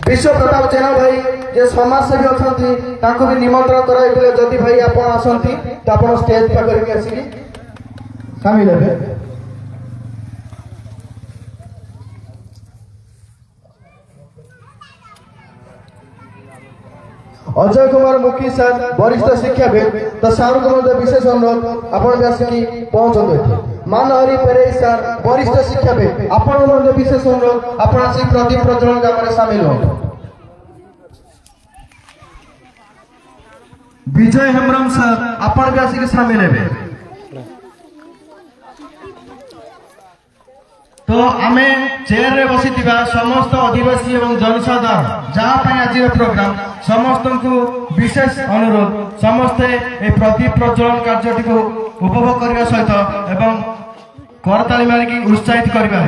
विश्व प्रताप जेना भाई जे समाजसेवी अच्छा भी निमंत्रण कराइले जदि भाई आप आसती तो आप स्टेज पाखर आसिक सामिल हे। अजय कुमार मुखी सर वरिष्ठ शिक्षाविद तो सार को विशेष अनुरोध आपण आसिक पहुंचते। मानहरी पेरे सर वरिष्ठ शिक्षाविद आपण विशेष अनुरोध आपण आसिक प्रदीप प्रज्वलन काम में सामिल हो। विजय हेम्ब्रम सर आपण भी आसिक सामिल हे। तो आमे चेयर रे बसी समस्त आदिवासी एवं जनसाधारण जहाँ आज प्रोग्राम समस्त को विशेष अनुरोध समस्ते ए प्रदीप प्रज्वलन कार्य को उपभोग करने सहित एवं करताली मारिकी उत्साहित करवा।